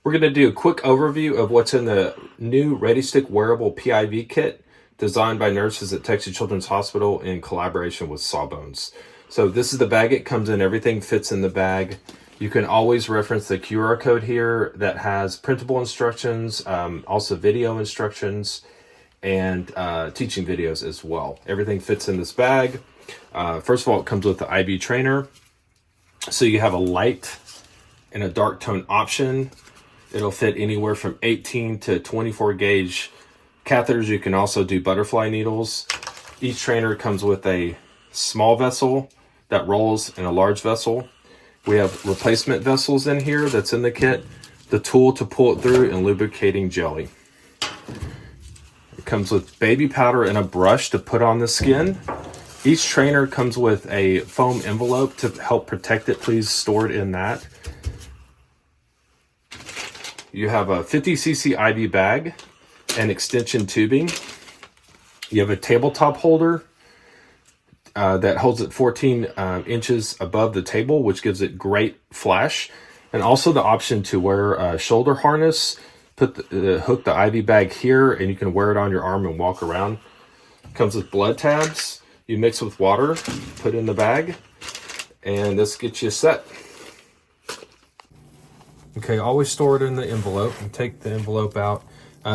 We're going to do a quick overview of what's in the new RediStik wearable PIV kit designed by nurses at Texas Children's Hospital in collaboration with Sawbones. So this is the bag it comes in. Everything fits in the bag. You can always reference the QR code here that has printable instructions, also video instructions, and teaching videos as well. Everything fits in this bag. First of all, it comes with the IV trainer. So you have a light and a dark tone option. It'll fit anywhere from 18 to 24 gauge catheters. You can also do butterfly needles. Each trainer comes with a small vessel that rolls in a large vessel. We have replacement vessels in here that's in the kit, the tool to pull it through, and lubricating jelly. It comes with baby powder and a brush to put on the skin. Each trainer comes with a foam envelope to help protect it. Please store it in that. You have a 50cc IV bag and extension tubing. You have a tabletop holder that holds it 14 inches above the table, which gives it great flash. And also the option to wear a shoulder harness, hook the IV bag here, and you can wear it on your arm and walk around. It comes with blood tabs. You mix with water, put in the bag, and this gets you set. Okay, always store it in the envelope and take the envelope out.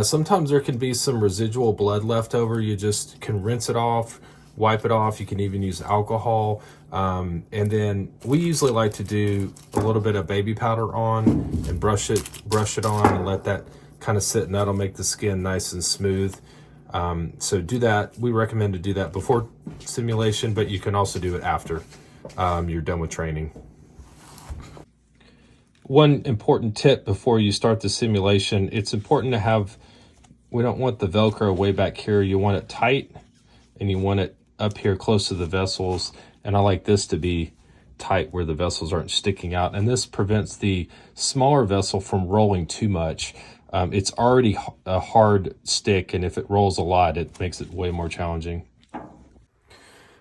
Sometimes there can be some residual blood left over. You just can rinse it off, wipe it off. You can even use alcohol. And then we usually like to do a little bit of baby powder on and brush it on and let that kind of sit, and that'll make the skin nice and smooth. So do that. We recommend to do that before simulation, but you can also do it after you're done with training. One important tip before you start the simulation, it's important to have, we don't want the Velcro way back here. You want it tight and you want it up here close to the vessels. And I like this to be tight where the vessels aren't sticking out. And this prevents the smaller vessel from rolling too much. It's already a hard stick, and if it rolls a lot, it makes it way more challenging.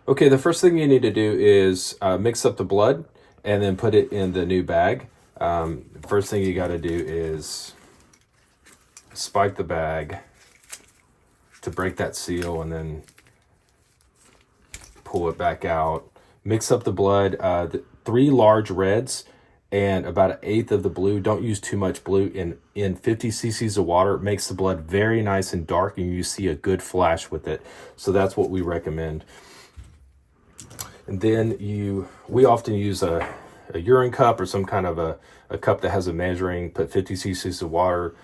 Okay, the first thing you need to do is mix up the blood and then put it in the new bag. First thing you got to do is spike the bag to break that seal and then pull it back out. Mix up the blood, 3 large reds and about 1/8 of the blue. Don't use too much blue. In 50 cc's of water, it makes the blood very nice and dark, and you see a good flash with it. So that's what we recommend. And then we often use a urine cup or some kind of a cup that has a measuring, put 50 cc's of water,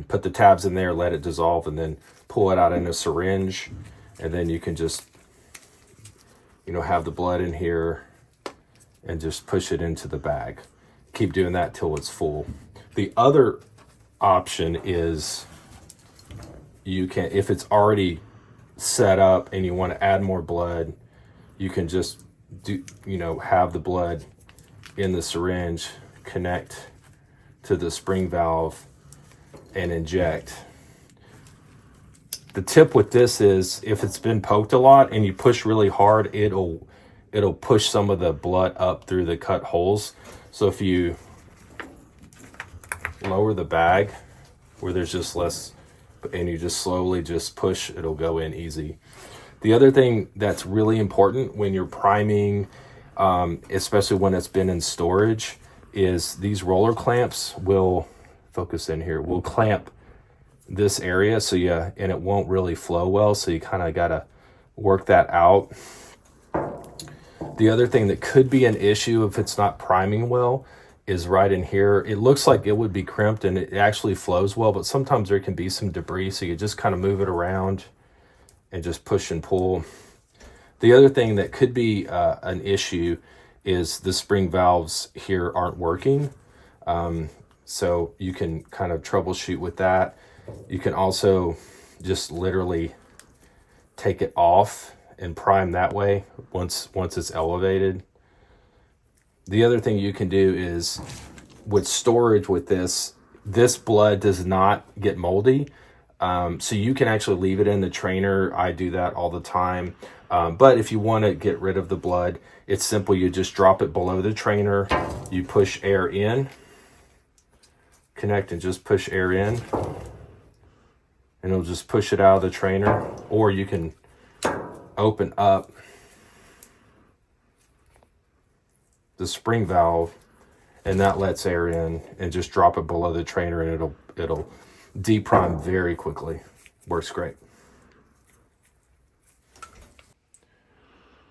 put the tabs in there, let it dissolve, and then pull it out in a syringe. And then you can just, have the blood in here and just push it into the bag. Keep doing that till it's full. The other option is you can, if it's already set up and you want to add more blood, you can just have the blood in the syringe, connect to the spring valve and inject. The tip with this is if it's been poked a lot and you push really hard, it'll push some of the blood up through the cut holes. So if you lower the bag where there's just less and you just slowly just push, it'll go in easy. The other thing that's really important when you're priming, especially when it's been in storage, is these roller clamps will focus in here, will clamp this area. So and it won't really flow well. So you kind of got to work that out. The other thing that could be an issue if it's not priming well is right in here. It looks like it would be crimped and it actually flows well, but sometimes there can be some debris. So you just kind of move it around and just push and pull. The other thing that could be an issue is the spring valves here aren't working. So you can kind of troubleshoot with that. You can also just literally take it off and prime that way once it's elevated. The other thing you can do is with storage with this blood does not get moldy. So you can actually leave it in the trainer. I do that all the time. But if you want to get rid of the blood, it's simple. You just drop it below the trainer. You push air in, connect and just push air in, and it'll just push it out of the trainer. Or you can open up the spring valve, and that lets air in, and just drop it below the trainer, and it'll deprime very quickly. Works great.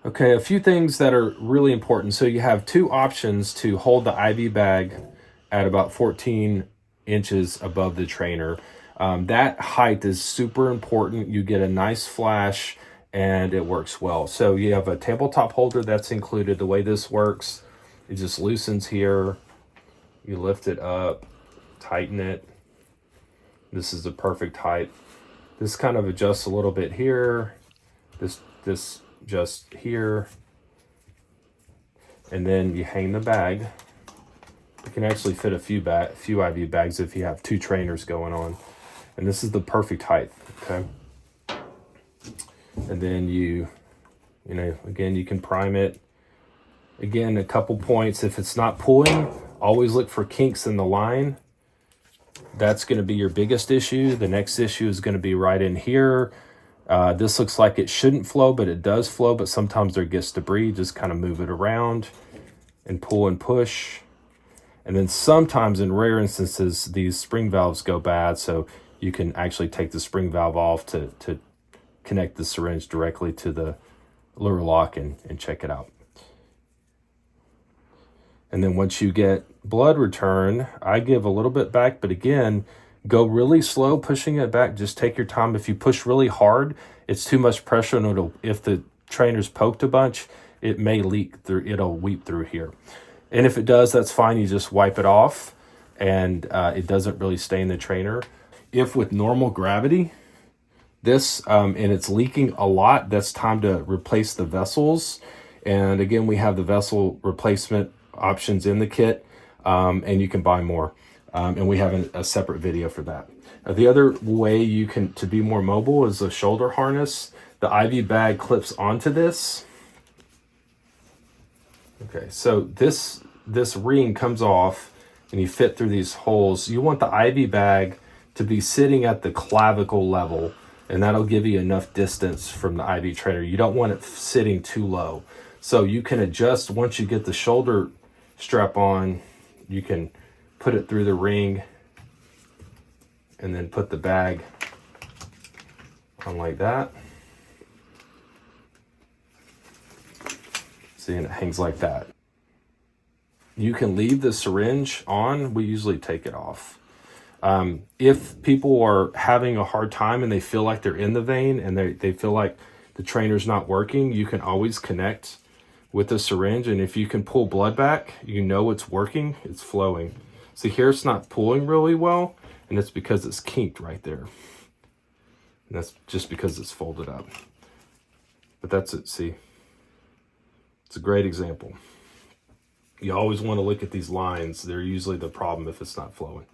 Okay, a few things that are really important. So you have two options to hold the IV bag at about 14 inches above the trainer. That height is super important. You get a nice flash and it works well. So you have a tabletop holder that's included. The way this works, it just loosens here. You lift it up, tighten it. This is the perfect height. This kind of adjusts a little bit here. This just here. And then you hang the bag. You can actually fit a few IV bags if you have two trainers going on. And this is the perfect height, okay? And then you know, again, you can prime it. Again, a couple points. If it's not pulling, always look for kinks in the line. That's going to be your biggest issue. The next issue is going to be right in here. This looks like it shouldn't flow, but it does flow. But sometimes there gets debris. Just kind of move it around and pull and push. And then sometimes, in rare instances, these spring valves go bad. So you can actually take the spring valve off to connect the syringe directly to the lure lock and check it out. And then once you get blood return, I give a little bit back, but again, go really slow pushing it back. Just take your time. If you push really hard, it's too much pressure, and if the trainer's poked a bunch, it may leak through, it'll weep through here. And if it does, that's fine. You just wipe it off, and it doesn't really stay in the trainer. If with normal gravity, this, and it's leaking a lot, that's time to replace the vessels. And again, we have the vessel replacement options in the kit, and you can buy more. And we have a separate video for that. The other way you can, to be more mobile, is a shoulder harness. The IV bag clips onto this. Okay, so this ring comes off and you fit through these holes. You want the IV bag to be sitting at the clavicle level, and that'll give you enough distance from the IV trainer. You don't want it sitting too low. So you can adjust, once you get the shoulder strap on, you can put it through the ring and then put the bag on like that. See, and it hangs like that. You can leave the syringe on. We usually take it off. If people are having a hard time and they feel like they're in the vein and they feel like the trainer's not working, you can always connect with the syringe, and if you can pull blood back, you know it's working, it's flowing. See, here it's not pulling really well, and it's because it's kinked right there. And that's just because it's folded up. But that's it, see? It's a great example. You always want to look at these lines. They're usually the problem if it's not flowing.